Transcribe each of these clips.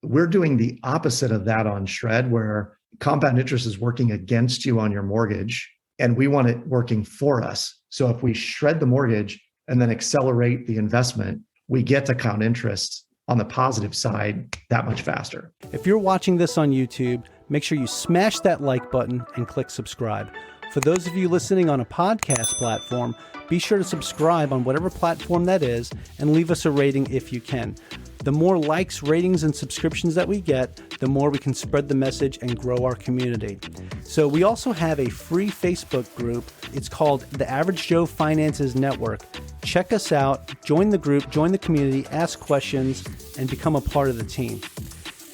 We're doing the opposite of that on Shred, where compound interest is working against you on your mortgage, and we want it working for us. So if we shred the mortgage and then accelerate the investment, we get to compound interest on the positive side that much faster. If you're watching this on YouTube, make sure you smash that like button and click subscribe. For those of you listening on a podcast platform, be sure to subscribe on whatever platform that is and leave us a rating if you can. The more likes, ratings, and subscriptions that we get, the more we can spread the message and grow our community. So we also have a free Facebook group. It's called The Average Joe Finances Network. Check us out, join the group, join the community, ask questions, and become a part of the team.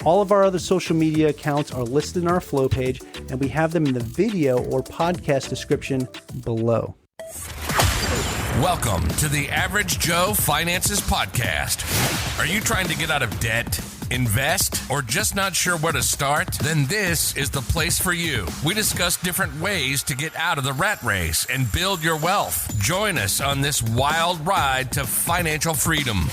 All of our other social media accounts are listed in our flow page, and we have them in the video or podcast description below. Welcome to the Average Joe Finances Podcast. Are you trying to get out of debt, invest, or just not sure where to start? Then this is the place for you. We discuss different ways to get out of the rat race and build your wealth. Join us on this wild ride to financial freedom.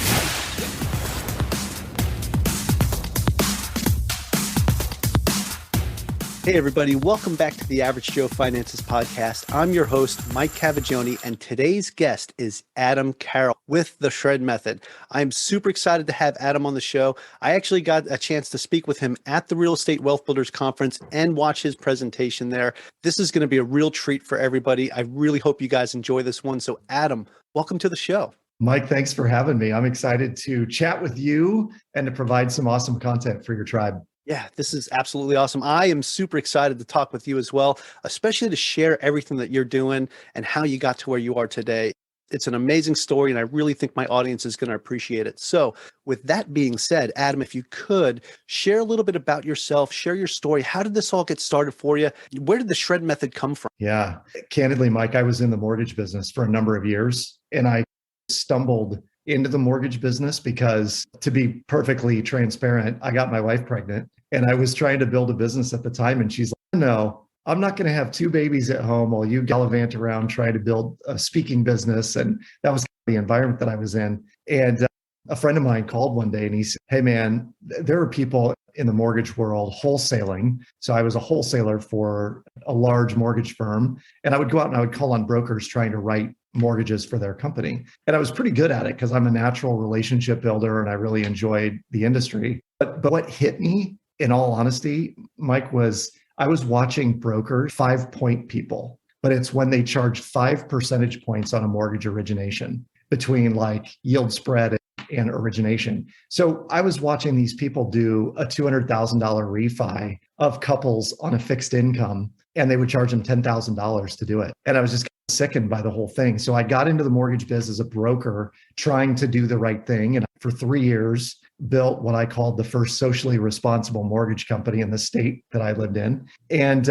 Hey everybody, welcome back to the Average Joe Finances Podcast. I'm your host, Mike Cavaggioni, and today's guest is Adam Carroll with the Shred Method. I'm super excited to have Adam on the show. I actually got a chance to speak with him at the Real Estate Wealth Builders Conference and watch his presentation there. This is going to be a real treat for everybody. I really hope you guys enjoy this one. So Adam, welcome to the show. Mike, thanks for having me. I'm excited to chat with you and to provide some awesome content for your tribe. Yeah, this is absolutely awesome. I am super excited to talk with you as well, especially to share everything that you're doing and how you got to where you are today. It's an amazing story, and I really think my audience is going to appreciate it. So with that being said, Adam, if you could share a little bit about yourself, share your story. How did this all get started for you? Where did the Shred Method come from? Yeah, candidly, Mike, I was in the mortgage business for a number of years, and I stumbled into the mortgage business because, to be perfectly transparent, I got my wife pregnant and I was trying to build a business at the time. And she's like, no, I'm not going to have two babies at home while you gallivant around trying to build a speaking business. And that was the environment that I was in. And a friend of mine called one day and he said, hey man, there are people in the mortgage world wholesaling. So I was a wholesaler for a large mortgage firm, and I would go out and I would call on brokers trying to write mortgages for their company. And I was pretty good at it because I'm a natural relationship builder and I really enjoyed the industry. But what hit me, in all honesty, Mike, was I was watching brokers 5-point people, but it's when they charge 5 percentage points on a mortgage origination between like yield spread and origination. So I was watching these people do a $200,000 refi of couples on a fixed income, and they would charge them $10,000 to do it. And I was just sickened by the whole thing. So I got into the mortgage biz as a broker, trying to do the right thing. And for 3 years, built what I called the first socially responsible mortgage company in the state that I lived in. And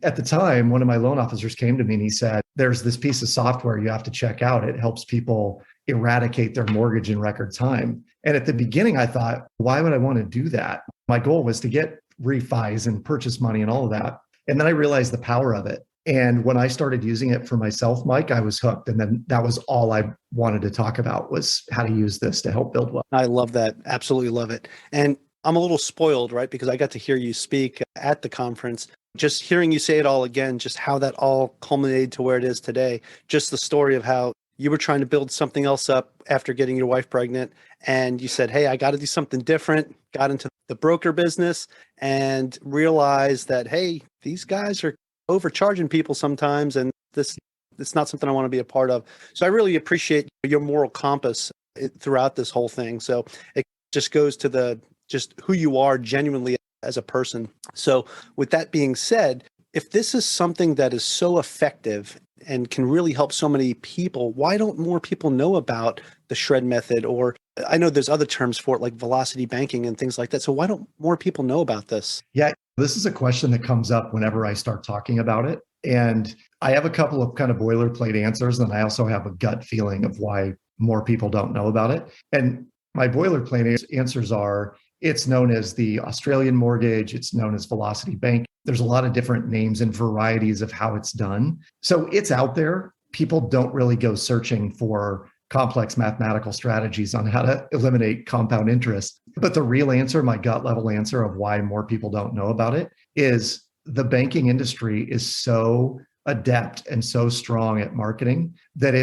at the time, one of my loan officers came to me and he said, there's this piece of software you have to check out. It helps people eradicate their mortgage in record time. And at the beginning, I thought, why would I want to do that? My goal was to get refis and purchase money and all of that. And then I realized the power of it. And when I started using it for myself, Mike, I was hooked. And then that was all I wanted to talk about, was how to use this to help build wealth. I love that. Absolutely love it. And I'm a little spoiled, right? Because I got to hear you speak at the conference. Just hearing you say it all again, just how that all culminated to where it is today. Just the story of how you were trying to build something else up after getting your wife pregnant. And you said, hey, I got to do something different. Got into the broker business and realized that, hey, these guys are overcharging people sometimes. And it's not something I want to be a part of. So I really appreciate your moral compass throughout this whole thing. So it just goes to just who you are genuinely as a person. So with that being said, if this is something that is so effective and can really help so many people, why don't more people know about the Shred Method? Or I know there's other terms for it, like velocity banking and things like that. So why don't more people know about this? Yeah, this is a question that comes up whenever I start talking about it. And I have a couple of kind of boilerplate answers, and I also have a gut feeling of why more people don't know about it. And my boilerplate answers are, it's known as the Australian mortgage. It's known as velocity bank. There's a lot of different names and varieties of how it's done. So it's out there. People don't really go searching for complex mathematical strategies on how to eliminate compound interest. But the real answer, my gut level answer of why more people don't know about it, is the banking industry is so adept and so strong at marketing that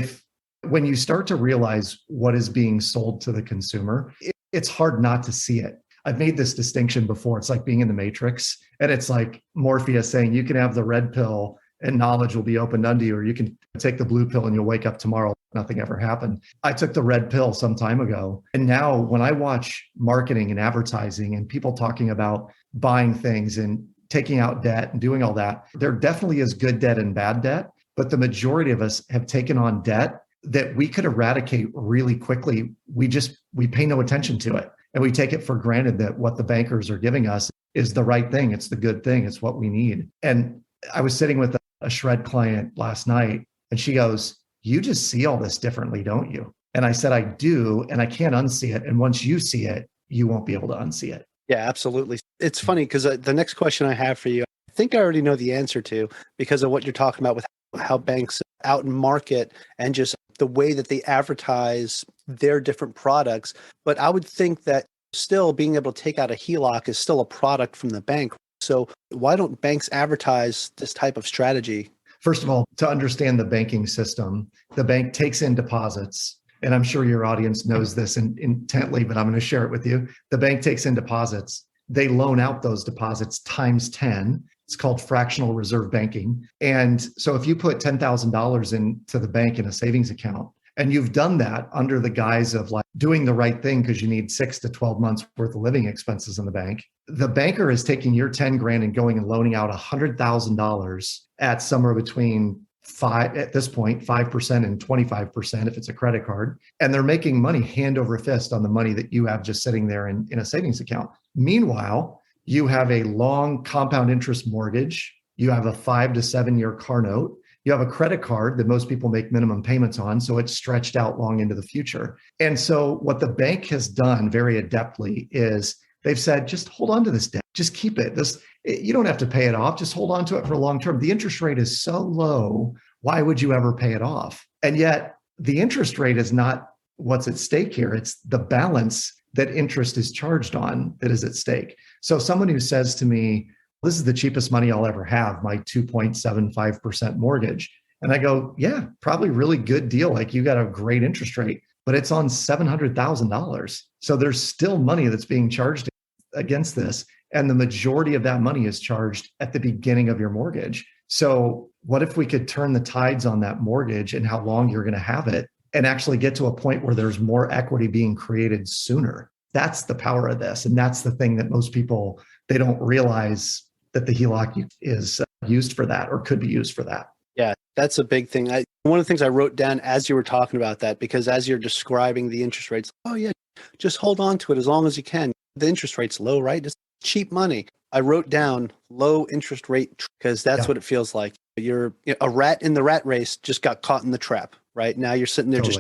when you start to realize what is being sold to the consumer, it's hard not to see it. I've made this distinction before. It's like being in the Matrix, and it's like Morpheus saying you can have the red pill and knowledge will be opened unto you, or you can take the blue pill and you'll wake up tomorrow. Nothing ever happened. I took the red pill some time ago. And now when I watch marketing and advertising and people talking about buying things and taking out debt and doing all that, there definitely is good debt and bad debt. But the majority of us have taken on debt that we could eradicate really quickly. We pay no attention to it. And we take it for granted that what the bankers are giving us is the right thing. It's the good thing. It's what we need. And I was sitting with a shred client last night, and she goes, "You just see all this differently, don't you?" And I said, "I do, and I can't unsee it. And once you see it, you won't be able to unsee it." Yeah, absolutely. It's funny because the next question I have for you, I think I already know the answer to, because of what you're talking about with how banks out and market and just the way that they advertise their different products. But I would think that still being able to take out a HELOC is still a product from the bank. So why don't banks advertise this type of strategy? First of all, to understand the banking system, the bank takes in deposits. And I'm sure your audience knows this intently, but I'm going to share it with you. The bank takes in deposits. They loan out those deposits times 10. It's called fractional reserve banking. And so if you put $10,000 into the bank in a savings account, and you've done that under the guise of like doing the right thing because you need 6 to 12 months worth of living expenses in the bank, the banker is taking your 10 grand and going and loaning out $100,000 at somewhere between 5% and 25% if it's a credit card. And they're making money hand over fist on the money that you have just sitting there in a savings account. Meanwhile, you have a long compound interest mortgage. You have a 5 to 7 year car note. You have a credit card that most people make minimum payments on, so it's stretched out long into the future. And so what the bank has done very adeptly is they've said, just hold on to this debt. Just keep it. You don't have to pay it off. Just hold on to it for long term. The interest rate is so low. Why would you ever pay it off? And yet the interest rate is not what's at stake here. It's the balance that interest is charged on that is at stake. So someone who says to me, "This is the cheapest money I'll ever have, my 2.75% mortgage." And I go, "Yeah, probably really good deal. Like you got a great interest rate, but it's on $700,000. So there's still money that's being charged against this. And the majority of that money is charged at the beginning of your mortgage. So what if we could turn the tides on that mortgage and how long you're going to have it and actually get to a point where there's more equity being created sooner?" That's the power of this. And that's the thing that most people, they don't realize that the HELOC is used for that or could be used for that. Yeah, that's a big thing. One of the things I wrote down as you were talking about that, because as you're describing the interest rates, oh yeah, just hold on to it as long as you can. The interest rate's low, right? It's cheap money. I wrote down low interest rate because that's what it feels like. You're a rat in the rat race, just got caught in the trap, right? Now you're sitting there just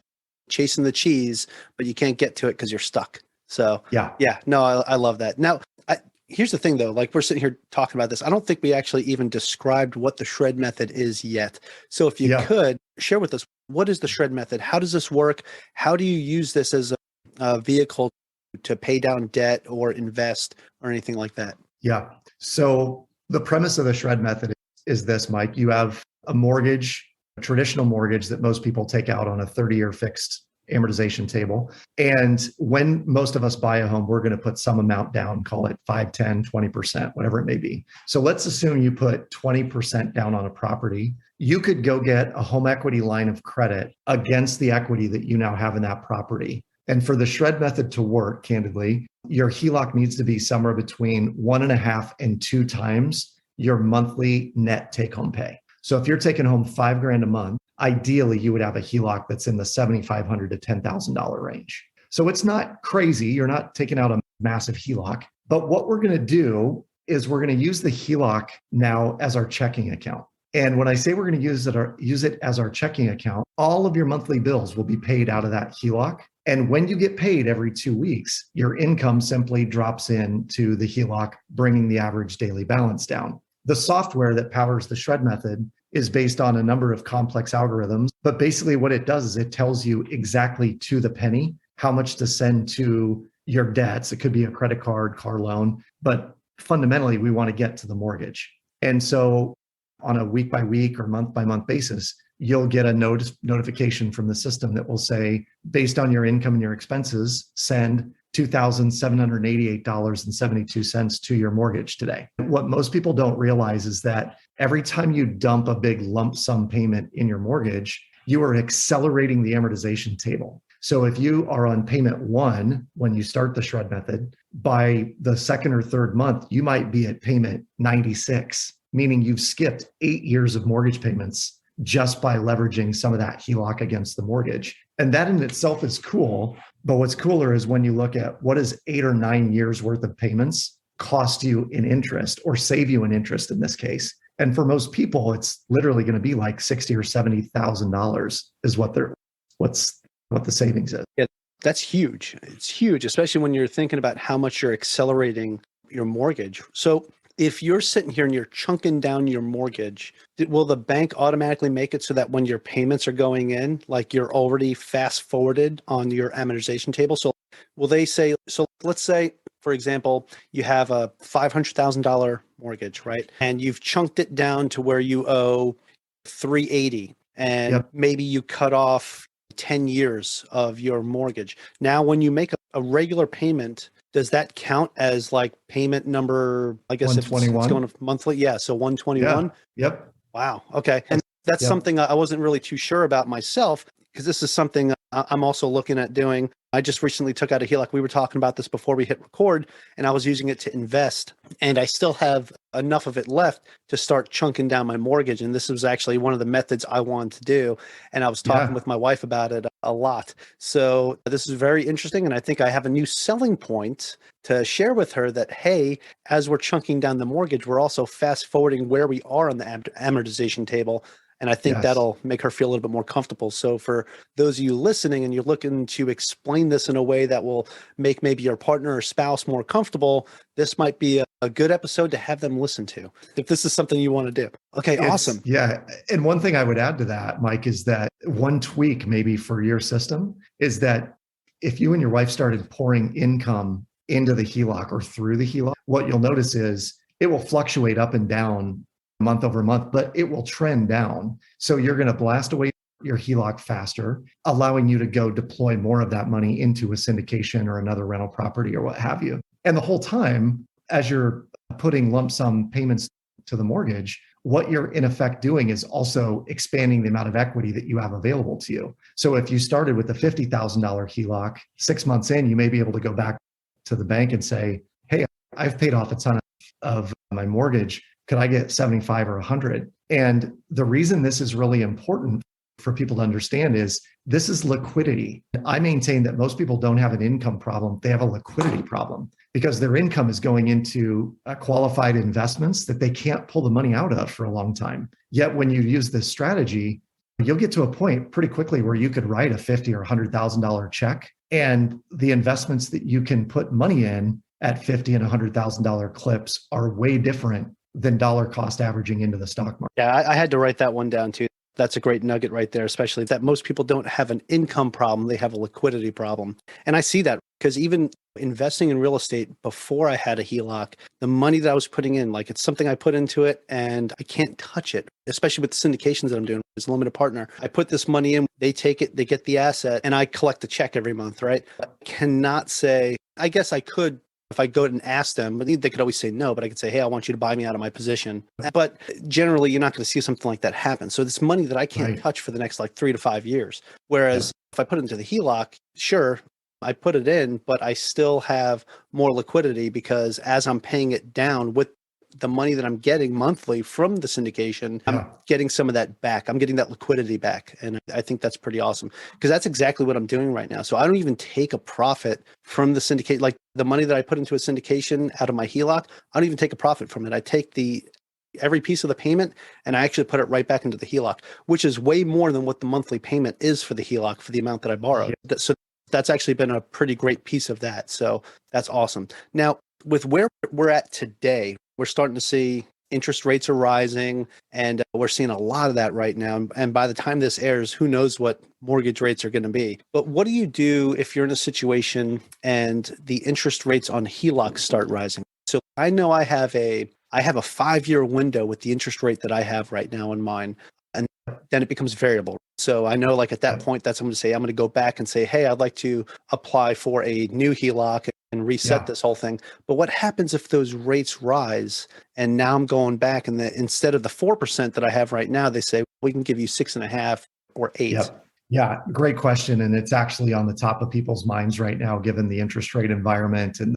chasing the cheese, but you can't get to it because you're stuck. So yeah, no, I love that. Now, here's the thing though, like we're sitting here talking about this. I don't think we actually even described what the shred method is yet. So if you could share with us, what is the shred method? How does this work? How do you use this as a vehicle to pay down debt or invest or anything like that? Yeah. So the premise of the shred method is this, Mike. You have a mortgage, a traditional mortgage that most people take out on a 30-year fixed amortization table. And when most of us buy a home, we're going to put some amount down, call it 5, 10, 20%, whatever it may be. So let's assume you put 20% down on a property. You could go get a home equity line of credit against the equity that you now have in that property. And for the shred method to work, candidly, your HELOC needs to be somewhere between 1.5 and 2 times your monthly net take-home pay. So if you're taking home $5,000 a month, ideally you would have a HELOC that's in the $7,500 to $10,000 range. So it's not crazy. You're not taking out a massive HELOC. But what we're going to do is we're going to use the HELOC now as our checking account. And when I say we're going to use it as our checking account, all of your monthly bills will be paid out of that HELOC. And when you get paid every 2 weeks, your income simply drops into the HELOC, bringing the average daily balance down. The software that powers the shred method is based on a number of complex algorithms. But basically what it does is it tells you exactly to the penny how much to send to your debts. It could be a credit card, car loan, but fundamentally we want to get to the mortgage. And so on a week by week or month by month basis, you'll get a notification from the system that will say, based on your income and your expenses, send $2,788.72 to your mortgage today. What most people don't realize is that every time you dump a big lump sum payment in your mortgage, you are accelerating the amortization table. So if you are on payment 1 when you start the shred method, by the second or third month, you might be at payment 96, meaning you've skipped 8 years of mortgage payments just by leveraging some of that HELOC against the mortgage. And that in itself is cool. But what's cooler is when you look at what does 8 or 9 years worth of payments cost you in interest or save you in interest in this case. And for most people, it's literally going to be like $60,000 or $70,000 is what the savings is. Yeah, that's huge. It's huge, especially when you're thinking about how much you're accelerating your mortgage. So if you're sitting here and you're chunking down your mortgage, will the bank automatically make it so that when your payments are going in, like you're already fast forwarded on your amortization table? So will they say, so let's say, for example, you have a $500,000 mortgage, right? And you've chunked it down to where you owe $380, and maybe you cut off 10 years of your mortgage. Now, when you make a regular payment, does that count as like payment number, I guess if it's going monthly? Yeah. So 121. Yeah. Yep. Wow. Okay. And that's something I wasn't really too sure about myself, because this is something I'm also looking at doing. I just recently took out a HELOC. We were talking about this before we hit record, and I was using it to invest. And I still have enough of it left to start chunking down my mortgage. And this was actually one of the methods I wanted to do. And I was talking with my wife about it a lot. So this is very interesting. And I think I have a new selling point to share with her that, hey, as we're chunking down the mortgage, we're also fast forwarding where we are on the amortization table. And I think that'll make her feel a little bit more comfortable. So for those of you listening and you're looking to explain this in a way that will make maybe your partner or spouse more comfortable, this might be a good episode to have them listen to, if this is something you want to do. Okay, awesome. Yeah. And one thing I would add to that, Mike, is that one tweak maybe for your system is that if you and your wife started pouring income into the HELOC or through the HELOC, what you'll notice is it will fluctuate up and down month over month, but it will trend down. So you're going to blast away your HELOC faster, allowing you to go deploy more of that money into a syndication or another rental property or what have you. And the whole time, as you're putting lump sum payments to the mortgage, what you're in effect doing is also expanding the amount of equity that you have available to you. So if you started with a $50,000 HELOC, 6 months in, you may be able to go back to the bank and say, hey, I've paid off a ton of my mortgage. Could I get 75 or 100? And the reason this is really important for people to understand is this is liquidity. I maintain that most people don't have an income problem. They have a liquidity problem because their income is going into qualified investments that they can't pull the money out of for a long time. Yet when you use this strategy, you'll get to a point pretty quickly where you could write a $50,000 or $100,000 check, and the investments that you can put money in at $50,000 and $100,000 clips are way different than dollar cost averaging into the stock market. Yeah, I had to write that one down too. That's a great nugget right there, especially that most people don't have an income problem. They have a liquidity problem. And I see that because even investing in real estate before I had a HELOC, the money that I was putting in, like it's something I put into it and I can't touch it, especially with the syndications that I'm doing as a limited partner. I put this money in, they take it, they get the asset, and I collect a check every month, right? I cannot say, I guess I could, if I go and ask them, but they could always say no, but I could say, hey, I want you to buy me out of my position. But generally, you're not going to see something like that happen. So this money that I can't touch for the next like 3 to 5 years. Whereas if I put it into the HELOC, sure, I put it in, but I still have more liquidity because as I'm paying it down with the money that I'm getting monthly from the syndication, I'm getting some of that back. I'm getting that liquidity back. And I think that's pretty awesome because that's exactly what I'm doing right now. So I don't even take a profit from the syndicate. Like the money that I put into a syndication out of my HELOC, I don't even take a profit from it. I take every piece of the payment and I actually put it right back into the HELOC, which is way more than what the monthly payment is for the HELOC for the amount that I borrowed. So that's actually been a pretty great piece of that. So that's awesome. Now, with where we're at today, we're starting to see interest rates are rising, and we're seeing a lot of that right now. And by the time this airs, who knows what mortgage rates are going to be. But what do you do if you're in a situation and the interest rates on HELOCs start rising? So I know I have a 5-year window with the interest rate that I have right now in mind, and then it becomes variable. So I know like at that point, I'm going to go back and say, hey, I'd like to apply for a new HELOC and reset this whole thing. But what happens if those rates rise and now I'm going back and instead of the 4% that I have right now, they say, we can give you 6.5 or 8. Yep. Yeah, great question. And it's actually on the top of people's minds right now, given the interest rate environment and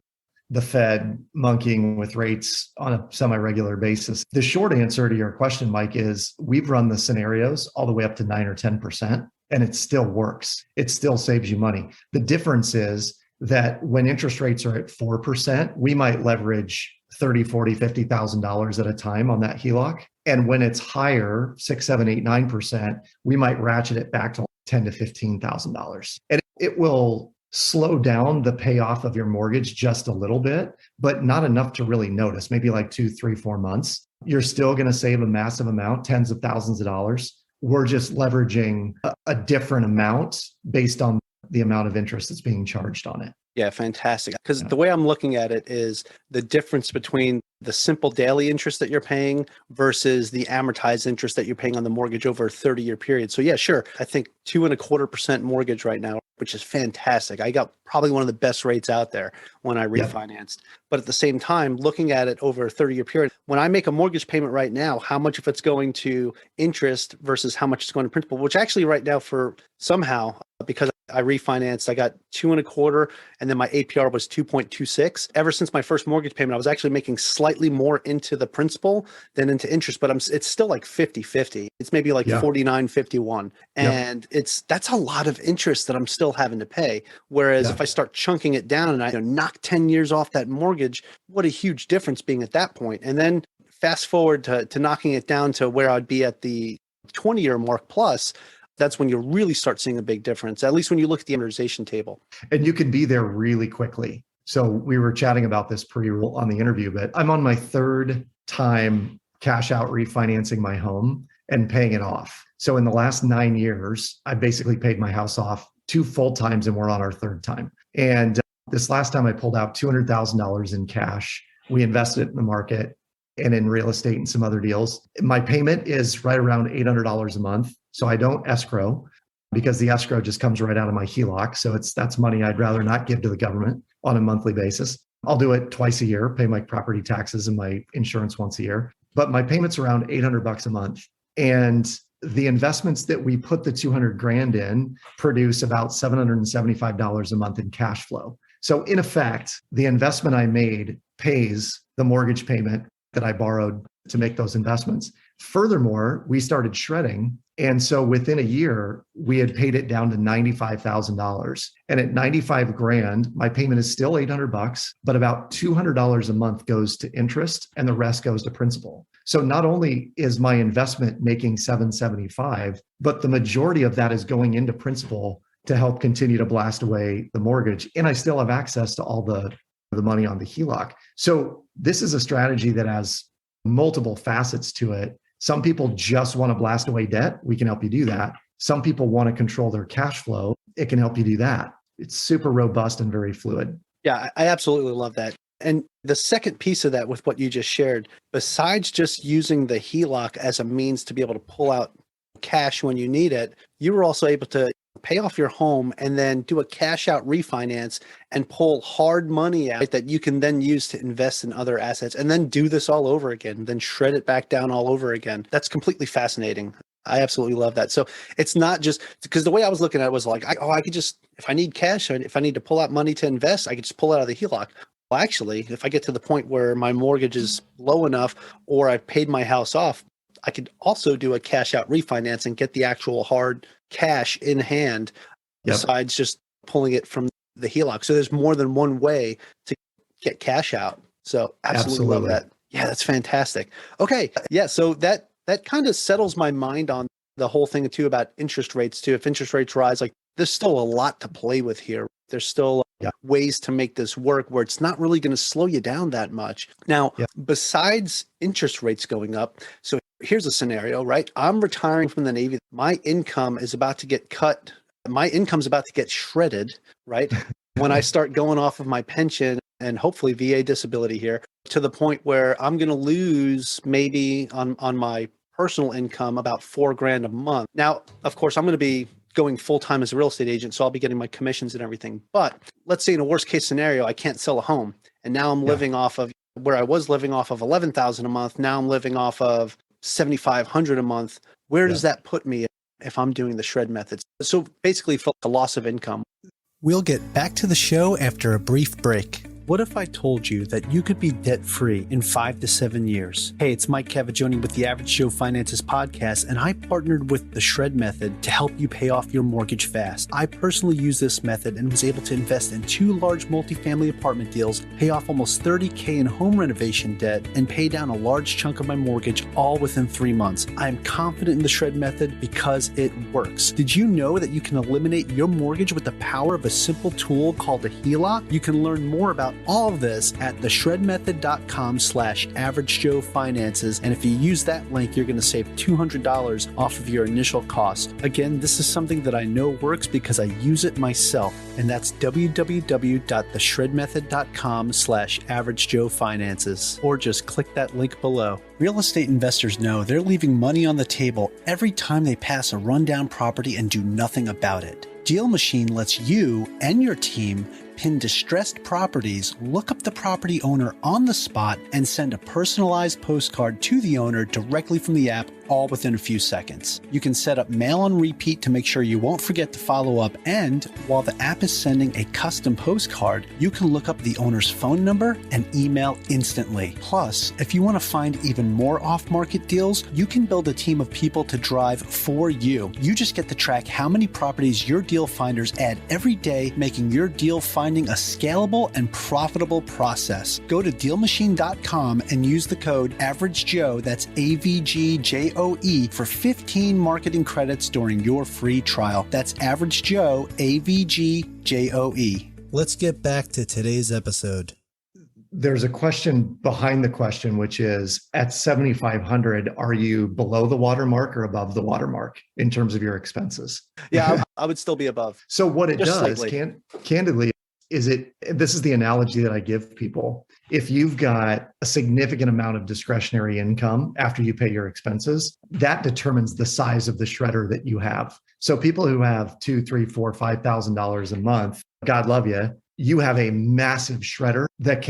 the Fed monkeying with rates on a semi-regular basis. The short answer to your question, Mike, is we've run the scenarios all the way up to 9 or 10%, and it still works. It still saves you money. The difference is that when interest rates are at 4%, we might leverage $30,000, $40,000, $50,000 at a time on that HELOC. And when it's higher, 6, 7, 8, 9%, we might ratchet it back to $10,000 to $15,000. And it will slow down the payoff of your mortgage just a little bit, but not enough to really notice, maybe like 2, 3, 4 months. You're still going to save a massive amount, tens of thousands of dollars. We're just leveraging a different amount based on the amount of interest that's being charged on it. Yeah, fantastic. Because the way I'm looking at it is the difference between the simple daily interest that you're paying versus the amortized interest that you're paying on the mortgage over a 30-year period. So yeah, sure. I think 2.25% mortgage right now, which is fantastic. I got probably one of the best rates out there when I refinanced. But at the same time, looking at it over a 30-year period, when I make a mortgage payment right now, how much of it's going to interest versus how much is going to principal, which actually right now for somehow, because I refinanced, I got 2.25, and then my APR was 2.26. Ever since my first mortgage payment, I was actually making slightly more into the principal than into interest, but it's still like 50-50. It's maybe like 49-51. And that's a lot of interest that I'm still having to pay. Whereas if I start chunking it down and I knock 10 years off that mortgage, what a huge difference being at that point. And then fast forward to knocking it down to where I'd be at the 20-year mark plus, that's when you really start seeing a big difference, at least when you look at the amortization table. And you can be there really quickly. So we were chatting about this on the interview, but I'm on my 3rd time cash out refinancing my home and paying it off. So in the last 9 years, I basically paid my house off 2 full times and we're on our 3rd time. And this last time I pulled out $200,000 in cash. We invested it in the market and in real estate and some other deals. My payment is right around $800 a month. So I don't escrow because the escrow just comes right out of my HELOC. So that's money I'd rather not give to the government on a monthly basis. I'll do it twice a year, pay my property taxes and my insurance once a year. But my payment's around $800 a month. And the investments that we put the $200,000 in produce about $775 a month in cash flow. So in effect, the investment I made pays the mortgage payment that I borrowed to make those investments. Furthermore, we started shredding. And so within a year, we had paid it down to $95,000. And at $95,000, my payment is still $800, but about $200 a month goes to interest and the rest goes to principal. So not only is my investment making $775, but the majority of that is going into principal to help continue to blast away the mortgage. And I still have access to all the money on the HELOC. So this is a strategy that has multiple facets to it. Some people just want to blast away debt. We can help you do that. Some people want to control their cash flow. It can help you do that. It's super robust and very fluid. Yeah, I absolutely love that. And the second piece of that with what you just shared, besides just using the HELOC as a means to be able to pull out cash when you need it, you were also able to pay off your home and then do a cash out refinance and pull hard money out that you can then use to invest in other assets and then do this all over again, then shred it back down all over again. That's completely fascinating. I absolutely love that. So it's not just because the way I was looking at it was like, I could just, if I need cash, if I need to pull out money to invest, I could just pull it out of the HELOC. Well, actually, if I get to the point where my mortgage is low enough or I've paid my house off, I could also do a cash out refinance and get the actual hard cash in hand besides just pulling it from the HELOC. So there's more than one way to get cash out. So absolutely love that. Yeah, that's fantastic. Okay. Yeah. So that kind of settles my mind on the whole thing too about interest rates too. If interest rates rise, like there's still a lot to play with here. There's still ways to make this work where it's not really going to slow you down that much. Now, besides interest rates going up, so here's a scenario, right? I'm retiring from the Navy. My income is about to get cut. My income's about to get shredded, right? When I start going off of my pension and hopefully VA disability here, to the point where I'm going to lose maybe on my personal income about $4,000 a month. Now, of course, I'm going to be going full-time as a real estate agent, so I'll be getting my commissions and everything. But let's say in a worst case scenario, I can't sell a home. And now I'm living off of where I was living off of $11,000 a month. Now I'm living off of $7,500 a month. Where does that put me if I'm doing the shred methods? So basically for a loss of income. We'll get back to the show after a brief break. What if I told you that you could be debt-free in 5 to 7 years? Hey, it's Mike Cavaggioni with the Average Joe Finances podcast, and I partnered with the Shred Method to help you pay off your mortgage fast. I personally use this method and was able to invest in 2 large multifamily apartment deals, pay off almost $30,000 in home renovation debt, and pay down a large chunk of my mortgage all within 3 months. I am confident in the Shred Method because it works. Did you know that you can eliminate your mortgage with the power of a simple tool called a HELOC? You can learn more about all of this at theshredmethod.com/averagejoefinances. And if you use that link, you're going to save $200 off of your initial cost. Again, this is something that I know works because I use it myself. And that's www.theshredmethod.com/averagejoefinances. Or just click that link below. Real estate investors know they're leaving money on the table every time they pass a rundown property and do nothing about it. Deal Machine lets you and your team pin distressed properties, look up the property owner on the spot, and send a personalized postcard to the owner directly from the app, all within a few seconds. You can set up mail on repeat to make sure you won't forget to follow up, and while the app is sending a custom postcard, you can look up the owner's phone number and email instantly. Plus, if you want to find even more off-market deals, you can build a team of people to drive for you. You just get to track how many properties your deal finders add every day, making your deal finding a scalable and profitable process. Go to DealMachine.com and use the code AverageJoe, that's AVGJOE, for 15 marketing credits during your free trial. That's AverageJoe, AVGJOE. Let's get back to today's episode. There's a question behind the question, which is at 7,500, are you below the watermark or above the watermark in terms of your expenses? Yeah, I would still be above. So what it Just does, slightly. candidly, this is the analogy that I give people. If you've got a significant amount of discretionary income after you pay your expenses, that determines the size of the shredder that you have. So people who have $2,000, $3,000, $4,000, $5,000 a month, God love you, you have a massive shredder that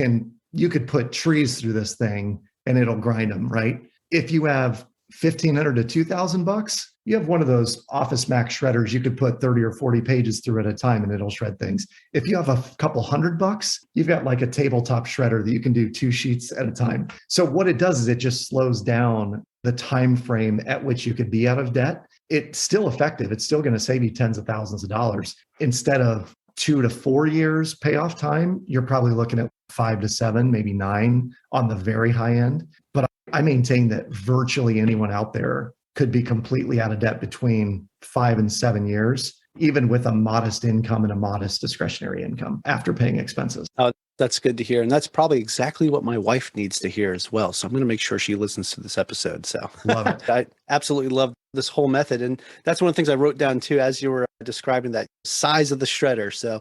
you could put trees through this thing and it'll grind them, right? If you have $1,500 to $2,000, you have one of those Office Max shredders. You could put 30 or 40 pages through at a time and it'll shred things. If you have a couple $100, you've got like a tabletop shredder that you can do 2 sheets at a time. So what it does is it just slows down the time frame at which you could be out of debt. It's still effective. It's still going to save you tens of thousands of dollars. Instead of 2 to 4 years payoff time, you're probably looking at 5 to 7, maybe 9 on the very high end. But I maintain that virtually anyone out there could be completely out of debt between 5 and 7 years, even with a modest income and a modest discretionary income after paying expenses. Oh, that's good to hear. And that's probably exactly what my wife needs to hear as well. So I'm going to make sure she listens to this episode. So Love it. I absolutely love this whole method. And that's one of the things I wrote down too, as you were describing that size of the shredder. So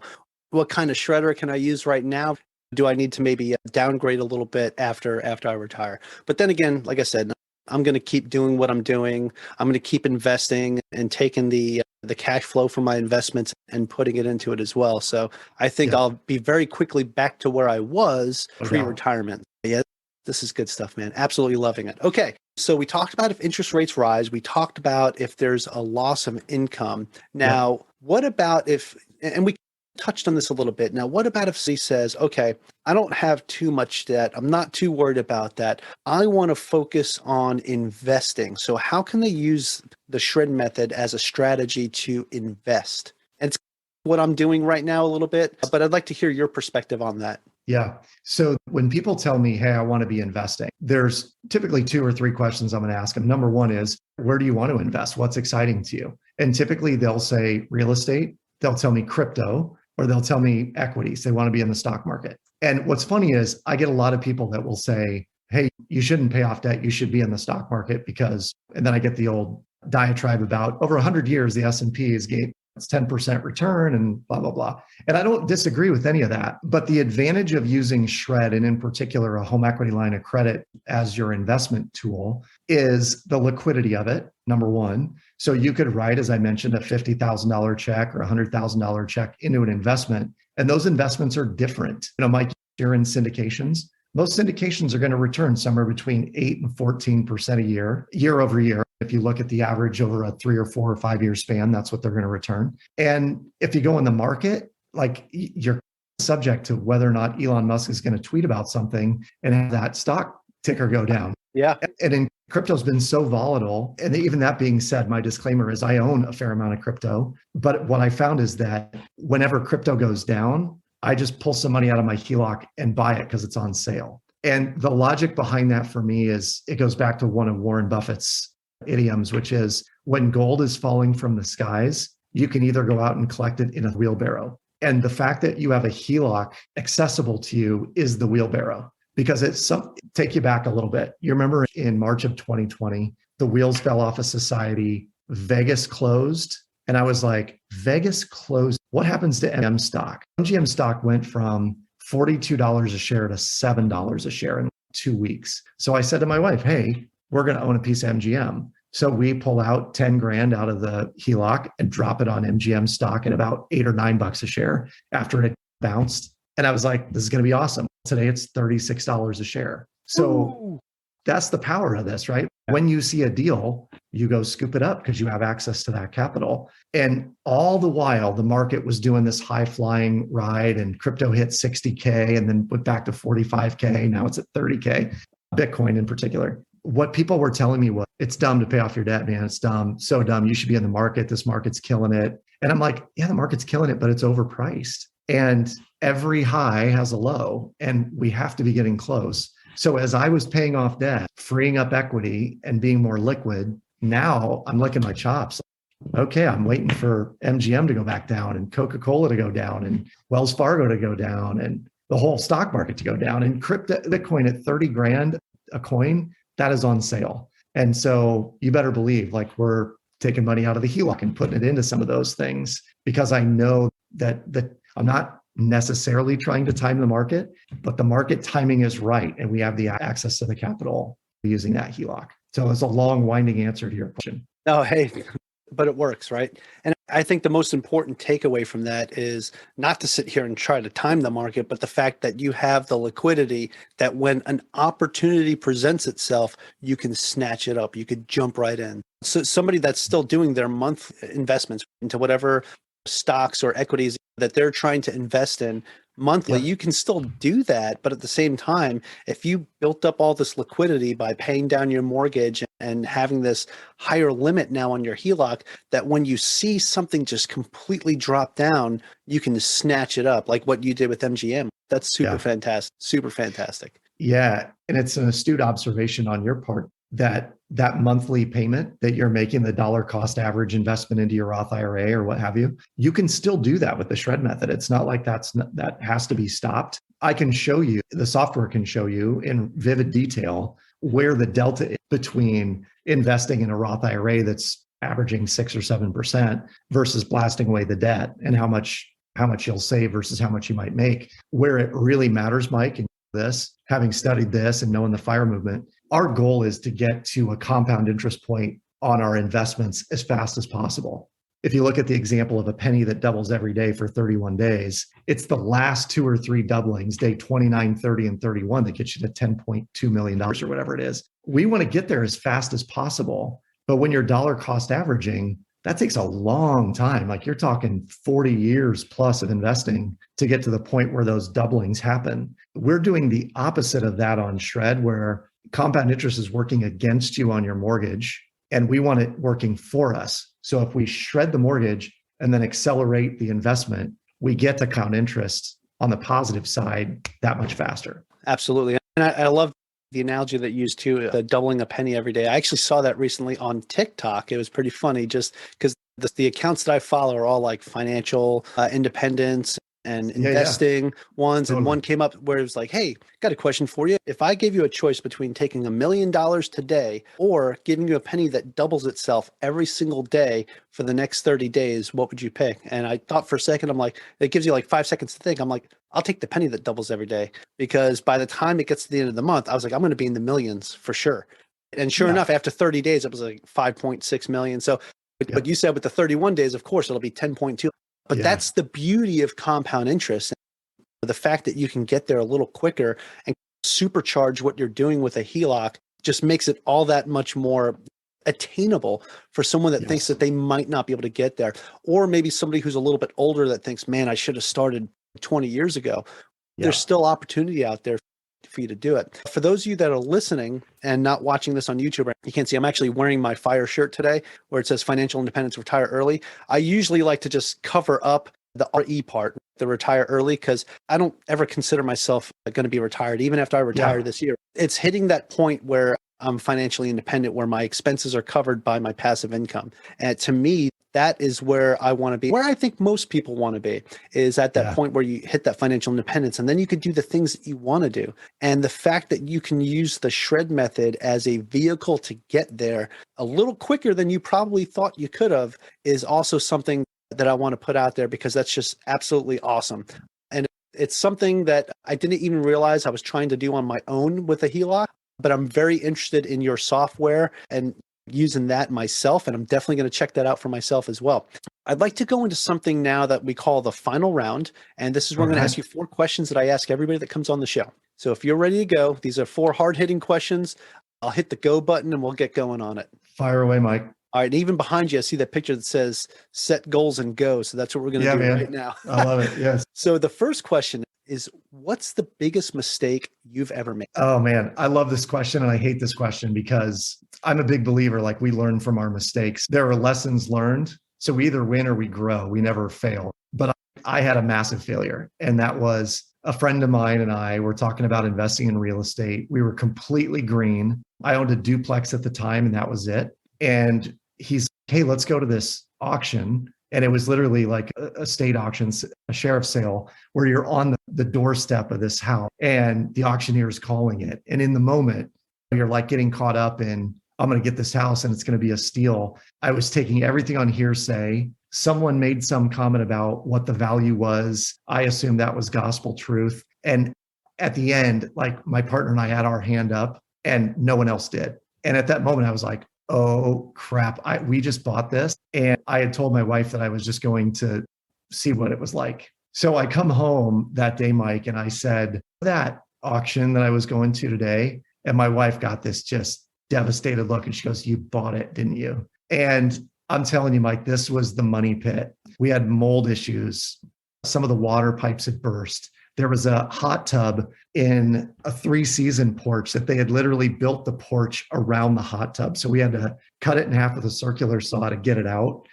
what kind of shredder can I use right now? Do I need to maybe downgrade a little bit after I retire? But then again, like I said, I'm going to keep doing what I'm doing. I'm going to keep investing and taking the cash flow from my investments and putting it into it as well. So I think I'll be very quickly back to where I was pre-retirement. Yeah, this is good stuff, man. Absolutely loving it. Okay. So we talked about if interest rates rise. We talked about if there's a loss of income. Now, what about if, and we touched on this a little bit. Now, what about if he says, okay, I don't have too much debt. I'm not too worried about that. I want to focus on investing. So how can they use the shred method as a strategy to invest? And it's what I'm doing right now a little bit, but I'd like to hear your perspective on that. Yeah. So when people tell me, hey, I want to be investing, there's typically 2 or 3 questions I'm going to ask them. Number one is, where do you want to invest? What's exciting to you? And typically they'll say real estate. They'll tell me crypto. or they'll tell me equities. They want to be in the stock market. And what's funny is I get a lot of people that will say, hey, you shouldn't pay off debt. You should be in the stock market because, and then I get the old diatribe about over 100 years, the S&P is gained it's 10% return and blah, blah, blah. And I don't disagree with any of that. But the advantage of using Shred, and in particular, a home equity line of credit as your investment tool, is the liquidity of it, number one. So you could write, as I mentioned, a $50,000 check or a $100,000 check into an investment. And those investments are different. Mike, you're in syndications. Most syndications are going to return somewhere between 8 and 14% a year over year. If you look at the average over a 3 or 4 or 5 year span, that's what they're going to return. And if you go in the market, like you're subject to whether or not Elon Musk is going to tweet about something and have that stock ticker go down. Yeah. And in crypto's been so volatile. And even that being said, my disclaimer is I own a fair amount of crypto. But what I found is that whenever crypto goes down, I just pull some money out of my HELOC and buy it because it's on sale. And the logic behind that for me is it goes back to one of Warren Buffett's idioms, which is when gold is falling from the skies, you can either go out and collect it in a wheelbarrow. And the fact that you have a HELOC accessible to you is the wheelbarrow, because take you back a little bit. You remember in March of 2020, the wheels fell off of society, Vegas closed. And I was like, Vegas closed. What happens to MGM stock? MGM stock went from $42 a share to $7 a share in 2 weeks. So I said to my wife, hey, we're going to own a piece of MGM. So we pull out 10 grand out of the HELOC and drop it on MGM stock at about $8 or $9 a share after it bounced. And I was like, this is going to be awesome. Today it's $36 a share. So that's the power of this, right? When you see a deal, you go scoop it up because you have access to that capital. And all the while, the market was doing this high flying ride and crypto hit 60K and then went back to 45K. Now it's at 30K, Bitcoin in particular. What people were telling me was, it's dumb to pay off your debt, man. It's dumb, so dumb. You should be in the market. This market's killing it. And I'm like, yeah, the market's killing it, but it's overpriced. And every high has a low, and we have to be getting close. So as I was paying off debt, freeing up equity and being more liquid, now I'm licking my chops. Okay, I'm waiting for MGM to go back down and Coca-Cola to go down and Wells Fargo to go down and the whole stock market to go down, and Bitcoin at 30 grand a coin, that is on sale. And so you better believe like we're taking money out of the HELOC and putting it into some of those things, because I know that I'm not necessarily trying to time the market, but the market timing is right. And we have the access to the capital using that HELOC. So it's a long winding answer to your question. Oh, hey, but it works, right? And I think the most important takeaway from that is not to sit here and try to time the market, but the fact that you have the liquidity that when an opportunity presents itself, you can snatch it up. You could jump right in. So somebody that's still doing their month investments into whatever stocks or equities that they're trying to invest in monthly, you can still do that. But at the same time, if you built up all this liquidity by paying down your mortgage and having this higher limit now on your HELOC, that when you see something just completely drop down, you can snatch it up, like what you did with MGM. That's super fantastic. Super fantastic. Yeah. And it's an astute observation on your part that monthly payment that you're making, the dollar cost average investment into your Roth IRA or what have you, you can still do that with the Shred method. It's not like that has to be stopped. I can show you, the software can show you in vivid detail where the delta is between investing in a Roth IRA that's averaging 6 or 7% versus blasting away the debt, and how much you'll save versus how much you might make. Where it really matters, Mike, and this, having studied this and knowing the FIRE movement, our goal is to get to a compound interest point on our investments as fast as possible. If you look at the example of a penny that doubles every day for 31 days, it's the last 2 or 3 doublings, day 29, 30, and 31, that gets you to $10.2 million or whatever it is. We want to get there as fast as possible. But when you're dollar cost averaging, that takes a long time. Like you're talking 40 years plus of investing to get to the point where those doublings happen. We're doing the opposite of that on Shred, where compound interest is working against you on your mortgage, and we want it working for us. So if we shred the mortgage and then accelerate the investment, we get to compound interest on the positive side that much faster. Absolutely. And I love the analogy that you used too, the doubling a penny every day. I actually saw that recently on TikTok. It was pretty funny just because the accounts that I follow are all like financial independence, and investing ones. Totally. And one came up where it was like, hey, got a question for you. If I gave you a choice between taking $1 million today or giving you a penny that doubles itself every single day for the next 30 days, what would you pick? And I thought for a second, I'm like, it gives you like 5 seconds to think. I'm like, I'll take the penny that doubles every day, because by the time it gets to the end of the month, I was like, I'm going to be in the millions for sure. And sure enough, after 30 days, it was like 5.6 million. So, but you said with the 31 days, of course, it'll be 10.2. But that's the beauty of compound interest. The fact that you can get there a little quicker and supercharge what you're doing with a HELOC just makes it all that much more attainable for someone that thinks that they might not be able to get there. Or maybe somebody who's a little bit older that thinks, man, I should have started 20 years ago. There's still opportunity out there for you to do it. For those of you that are listening and not watching this on YouTube, you can't see, I'm actually wearing my FIRE shirt today where it says Financial Independence, Retire Early. I usually like to just cover up the RE part, the retire early, because I don't ever consider myself going to be retired, even after I retire this year. It's hitting that point where I'm financially independent, where my expenses are covered by my passive income. And to me, that is where I want to be, where I think most people want to be, is at that point where you hit that financial independence, and then you could do the things that you want to do. And the fact that you can use the shred method as a vehicle to get there a little quicker than you probably thought you could have is also something that I want to put out there, because that's just absolutely awesome. And it's something that I didn't even realize I was trying to do on my own with a HELOC, but I'm very interested in your software and using that myself, and I'm definitely going to check that out for myself as well. I'd like to go into something now that we call the final round, and this is where I'm going to ask you 4 questions that I ask everybody that comes on the show. So if you're ready to go, these are 4 hard-hitting questions. I'll hit the go button and we'll get going on it. Fire away, Mike. All right, and even behind you, I see that picture that says set goals and go. So that's what we're going to do right now. I love it. Yes. So the first question is, what's the biggest mistake you've ever made? Oh man, I love this question, and I hate this question because I'm a big believer, like, we learn from our mistakes. There are lessons learned. So we either win or we grow. We never fail. But I had a massive failure, and that was a friend of mine and I were talking about investing in real estate. We were completely green. I owned a duplex at the time, and that was it. And he's, hey, let's go to this auction. And it was literally like a state auction, a sheriff's sale, where you're on the doorstep of this house and the auctioneer is calling it. And in the moment, you're like getting caught up in, I'm going to get this house and it's going to be a steal. I was taking everything on hearsay. Someone made some comment about what the value was. I assumed that was gospel truth. And at the end, like, my partner and I had our hand up and no one else did. And at that moment, I was like, oh crap, we just bought this. And I had told my wife that I was just going to see what it was like. So I come home that day, Mike, and I said, that auction that I was going to today. And my wife got this just devastated look. And she goes, you bought it, didn't you? And I'm telling you, Mike, this was the money pit. We had mold issues. Some of the water pipes had burst. There was a hot tub in a 3-season porch that they had literally built the porch around the hot tub. So we had to cut it in half with a circular saw to get it out.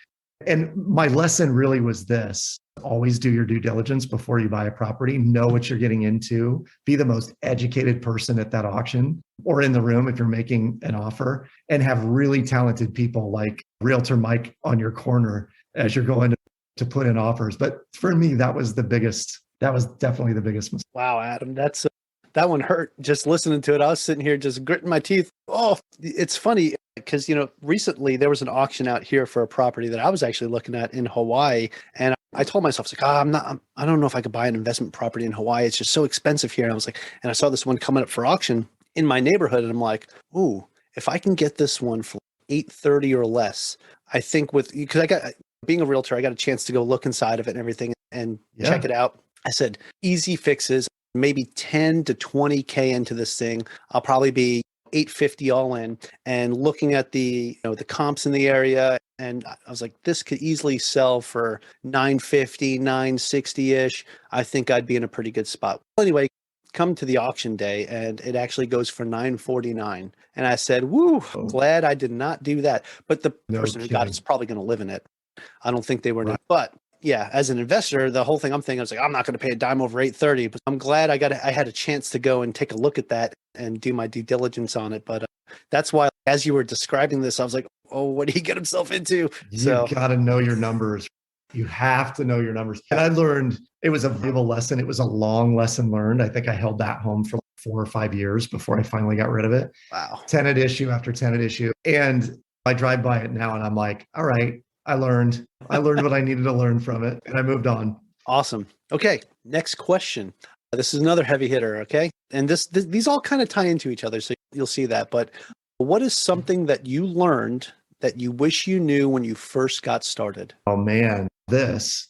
And my lesson really was this: always do your due diligence before you buy a property. Know what you're getting into. Be the most educated person at that auction or in the room if you're making an offer, and have really talented people like Realtor Mike on your corner as you're going to put in offers. But for me, that was definitely the biggest mistake. Wow, Adam, that one hurt just listening to it. I was sitting here just gritting my teeth. Oh, it's funny because, recently there was an auction out here for a property that I was actually looking at in Hawaii. And I told myself, it's like, I don't know if I could buy an investment property in Hawaii. It's just so expensive here. And I was like, and I saw this one coming up for auction in my neighborhood. And I'm like, ooh, if I can get this one for $830 or less, I think because being a realtor, I got a chance to go look inside of it and everything and check it out. I said, easy fixes, maybe 10 to 20K into this thing. I'll probably be $850 all in. And looking at the comps in the area, and I was like, this could easily sell for $950, $960-ish. I think I'd be in a pretty good spot. Anyway, come to the auction day, and it actually goes for $949. And I said, woo, glad I did not do that. But the person who got it's probably going to live in it. I don't think they were, but yeah, as an investor, the whole thing I'm thinking, I was like, I'm not going to pay a dime over $830, but I'm glad I had a chance to go and take a look at that and do my due diligence on it. But that's why, as you were describing this, I was like, oh, what did he get himself into? You got to know your numbers. You have to know your numbers. And I learned it was a valuable lesson. It was a long lesson learned. I think I held that home for 4 or 5 years before I finally got rid of it. Wow. Tenant issue after tenant issue. And I drive by it now and I'm like, all right, I learned what I needed to learn from it and I moved on. Awesome. Okay. Next question. This is another heavy hitter. Okay. And these all kind of tie into each other. So you'll see that. But what is something that you learned that you wish you knew when you first got started? Oh man, this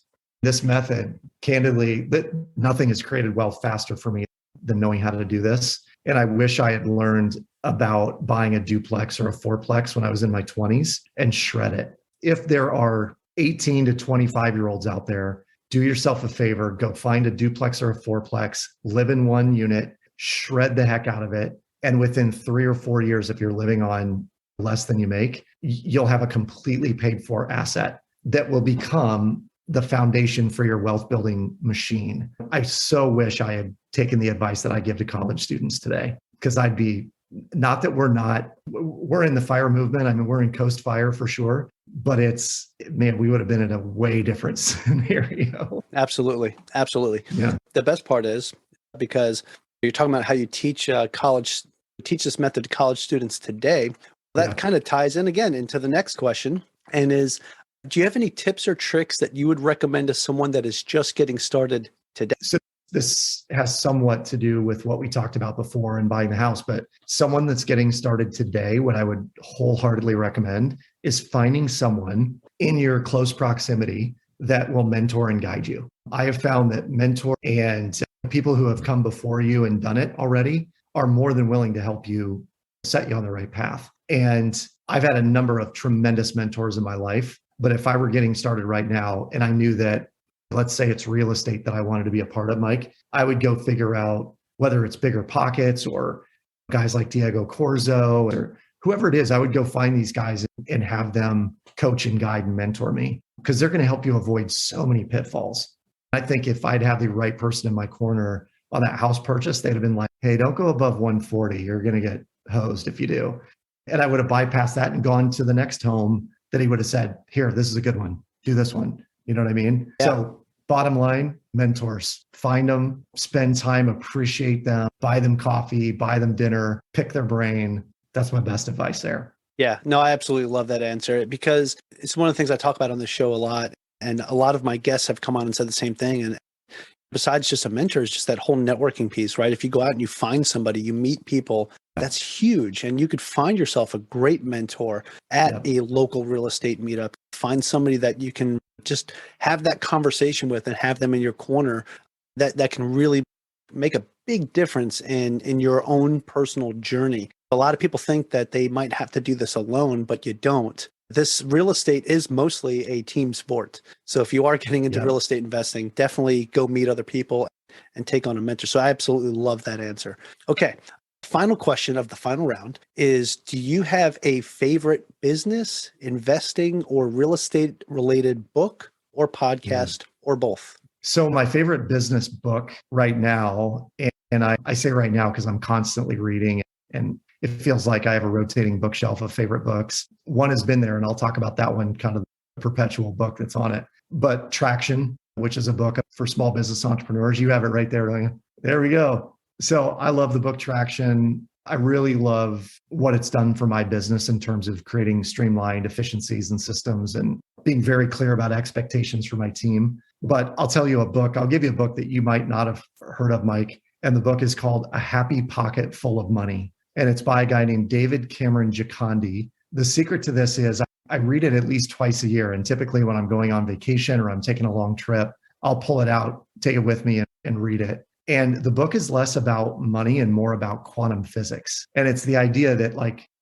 method, candidly, that nothing has created wealth faster for me than knowing how to do this. And I wish I had learned about buying a duplex or a fourplex when I was in my 20s and shred it. If there are 18 to 25-year-olds out there, do yourself a favor, go find a duplex or a fourplex, live in one unit, shred the heck out of it. And within 3 or 4 years, if you're living on less than you make, you'll have a completely paid for asset that will become the foundation for your wealth building machine. I so wish I had taken the advice that I give to college students today, because I'd be, not that we're in the FIRE movement. I mean, we're in Coast FIRE for sure, but we would have been in a way different scenario. Absolutely. Absolutely. Yeah. The best part is, because you're talking about how you teach this method to college students today. That kind of ties in again into the next question, and is, do you have any tips or tricks that you would recommend to someone that is just getting started today? So this has somewhat to do with what we talked about before in buying the house, but someone that's getting started today, what I would wholeheartedly recommend is finding someone in your close proximity that will mentor and guide you. I have found that mentor and people who have come before you and done it already are more than willing to help you set you on the right path. And I've had a number of tremendous mentors in my life, but if I were getting started right now and I knew that, let's say it's real estate that I wanted to be a part of, Mike, I would go figure out whether it's Bigger Pockets or guys like Diego Corzo or whoever it is. I would go find these guys and have them coach and guide and mentor me, because they're going to help you avoid so many pitfalls. I think if I'd have the right person in my corner on that house purchase, they'd have been like, hey, don't go above 140. You're going to get hosed if you do. And I would have bypassed that and gone to the next home that he would have said, here, this is a good one. Do this one. You know what I mean? Yeah. So bottom line, mentors, find them, spend time, appreciate them, buy them coffee, buy them dinner, pick their brain. That's my best advice there. Yeah, no, I absolutely love that answer, because it's one of the things I talk about on this show a lot. And a lot of my guests have come on and said the same thing. And besides just a mentor, it's just that whole networking piece, right? If you go out and you find somebody, you meet people, that's huge. And you could find yourself a great mentor at a local real estate meetup. Find somebody that you can just have that conversation with and have them in your corner that can really make a big difference in your own personal journey. A lot of people think that they might have to do this alone, but you don't. This real estate is mostly a team sport. So if you are getting into real estate investing, definitely go meet other people and take on a mentor. So I absolutely love that answer. Okay. Final question of the final round is, do you have a favorite business, investing, or real estate related book or podcast or both? So my favorite business book right now, and I say right now because I'm constantly reading, and it feels like I have a rotating bookshelf of favorite books. One has been there, and I'll talk about that one, kind of the perpetual book that's on it. But Traction, which is a book for small business entrepreneurs, you have it right there. There we go. So I love the book Traction. I really love what it's done for my business in terms of creating streamlined efficiencies and systems and being very clear about expectations for my team. But I'll tell you I'll give you a book that you might not have heard of, Mike. And the book is called A Happy Pocket Full of Money. And it's by a guy named David Cameron Giocondi. The secret to this is I read it at least twice a year. And typically when I'm going on vacation or I'm taking a long trip, I'll pull it out, take it with me and read it. And the book is less about money and more about quantum physics. And it's the idea that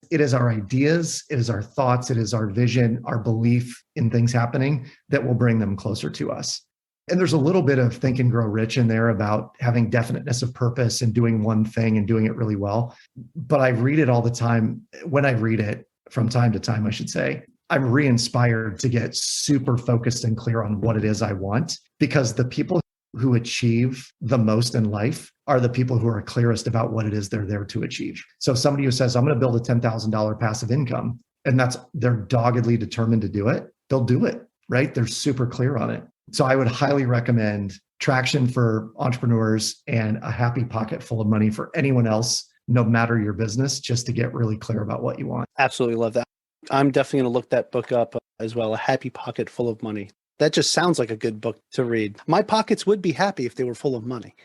it is our ideas, it is our thoughts, it is our vision, our belief in things happening that will bring them closer to us. And there's a little bit of Think and Grow Rich in there about having definiteness of purpose and doing one thing and doing it really well. But I read it all the time. When I read it from time to time, I should say, I'm re-inspired to get super focused and clear on what it is I want, because the people who achieve the most in life are the people who are clearest about what it is they're there to achieve. So somebody who says, I'm going to build a $10,000 passive income, and they're doggedly determined to do it, they'll do it. right? They're super clear on it. So I would highly recommend Traction for entrepreneurs and A Happy Pocket Full of Money for anyone else, no matter your business, just to get really clear about what you want. Absolutely love that. I'm definitely going to look that book up as well. A Happy Pocket Full of Money. That just sounds like a good book to read. My pockets would be happy if they were full of money.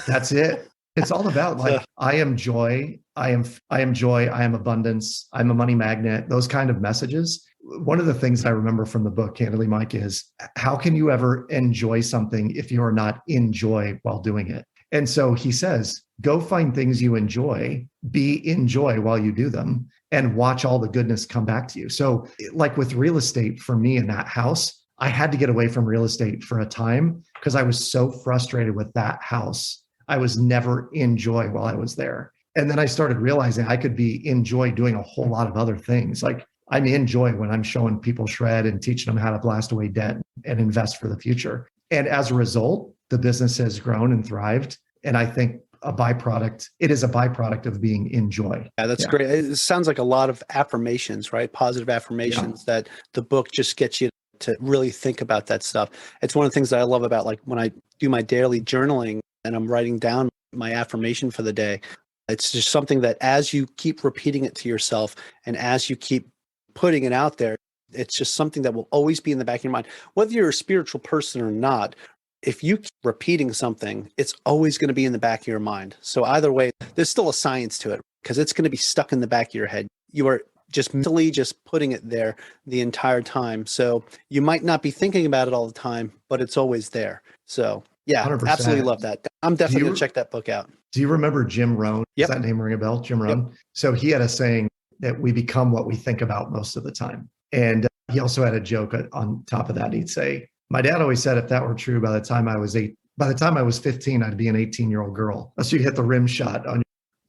That's it. It's all about like, I am joy. I am joy. I am abundance. I'm a money magnet. Those kind of messages. One of the things I remember from the book, candidly, Mike, is how can you ever enjoy something if you're not in joy while doing it? And so he says, go find things you enjoy, be in joy while you do them, and watch all the goodness come back to you. So like with real estate, for me in that house, I had to get away from real estate for a time because I was so frustrated with that house. I was never in joy while I was there. And then I started realizing I could be in joy doing a whole lot of other things. Like I'm in joy when I'm showing people shred and teaching them how to blast away debt and invest for the future. And as a result, the business has grown and thrived. And I think it is a byproduct of being in joy. Yeah, that's great. It sounds like a lot of affirmations, right? Positive affirmations that the book just gets you to really think about that stuff. It's one of the things that I love about like when I do my daily journaling and I'm writing down my affirmation for the day. It's just something that as you keep repeating it to yourself and as you keep putting it out there, it's just something that will always be in the back of your mind. Whether you're a spiritual person or not, if you keep repeating something, it's always going to be in the back of your mind. So either way, there's still a science to it because it's going to be stuck in the back of your head. You are just mentally just putting it there the entire time. So you might not be thinking about it all the time, but it's always there. So yeah, 100%. Absolutely love that. I'm definitely going to check that book out. Do you remember Jim Rohn? Yep. Does that name ring a bell? Jim Rohn? Yep. So he had a saying that we become what we think about most of the time. And he also had a joke on top of that. He'd say, my dad always said if that were true, by the time I was 15, I'd be an 18-year-old girl. Unless you hit the rim shot on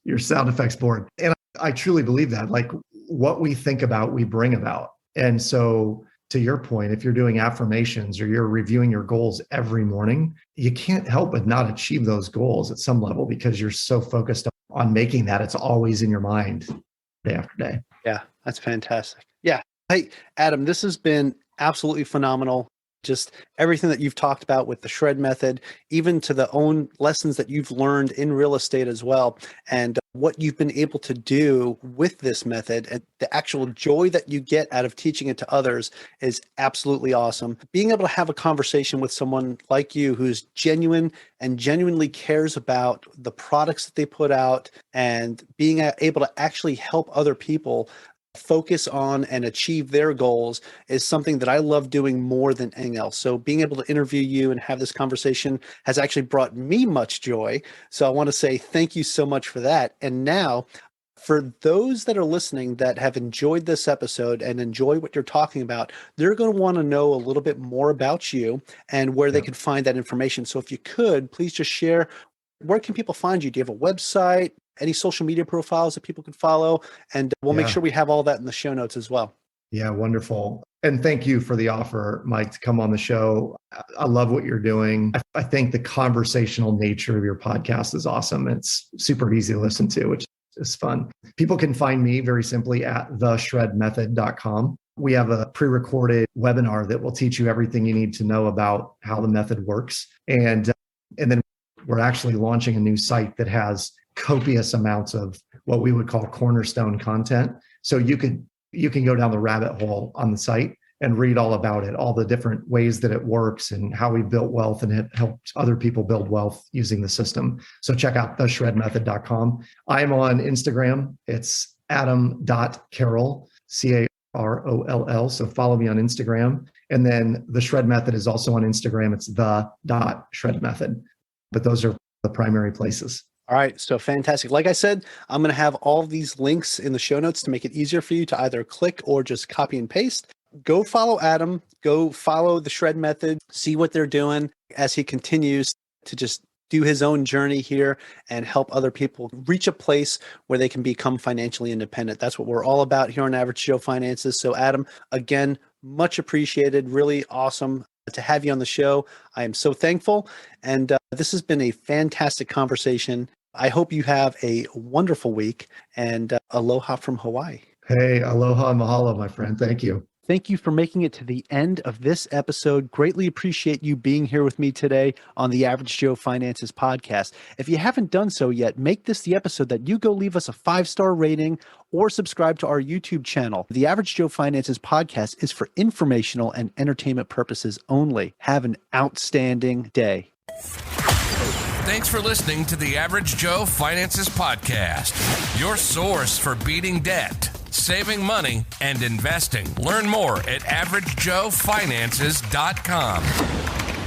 your sound effects board. And I truly believe that. Like what we think about, we bring about. And so to your point, if you're doing affirmations or you're reviewing your goals every morning, you can't help but not achieve those goals at some level because you're so focused on making that it's always in your mind day after day. Yeah, that's fantastic. Yeah. Hey, Adam, this has been absolutely phenomenal. Just everything that you've talked about with the shred method, even to the own lessons that you've learned in real estate as well, and what you've been able to do with this method and the actual joy that you get out of teaching it to others is absolutely awesome. Being able to have a conversation with someone like you who's genuine and genuinely cares about the products that they put out and being able to actually help other people focus on and achieve their goals is something that I love doing more than anything else. So being able to interview you and have this conversation has actually brought me much joy. So I want to say thank you so much for that. And now, for those that are listening that have enjoyed this episode and enjoy what you're talking about, they're going to want to know a little bit more about you and where they can find that information. So if you could, please just share, where can people find you? Do you have a website? Any social media profiles that people can follow? And we'll make sure we have all that in the show notes as well. Yeah, wonderful. And thank you for the offer, Mike, to come on the show. I love what you're doing. I think the conversational nature of your podcast is awesome. It's super easy to listen to, which is fun. People can find me very simply at theshredmethod.com. We have a pre-recorded webinar that will teach you everything you need to know about how the method works. And then we're actually launching a new site that has copious amounts of what we would call cornerstone content. So you can go down the rabbit hole on the site and read all about it, all the different ways that it works and how we built wealth and it helped other people build wealth using the system. So check out theshredmethod.com. I'm on Instagram. It's adam.carroll, Carroll. So follow me on Instagram. And then the Shred Method is also on Instagram. It's the.shredmethod. But those are the primary places. All right. So fantastic. Like I said, I'm going to have all of these links in the show notes to make it easier for you to either click or just copy and paste. Go follow Adam. Go follow the Shred Method. See what they're doing as he continues to just do his own journey here and help other people reach a place where they can become financially independent. That's what we're all about here on Average Joe Finances. So Adam, again, much appreciated. Really awesome to have you on the show. I am so thankful. And this has been a fantastic conversation. I hope you have a wonderful week and aloha from Hawaii. Hey, aloha and mahalo, my friend. Thank you. Thank you for making it to the end of this episode. Greatly appreciate you being here with me today on the Average Joe Finances podcast. If you haven't done so yet, make this the episode that you go leave us a 5-star rating or subscribe to our YouTube channel. The Average Joe Finances podcast is for informational and entertainment purposes only. Have an outstanding day. Thanks for listening to the Average Joe Finances podcast, your source for beating debt, saving money, and investing. Learn more at averagejoefinances.com.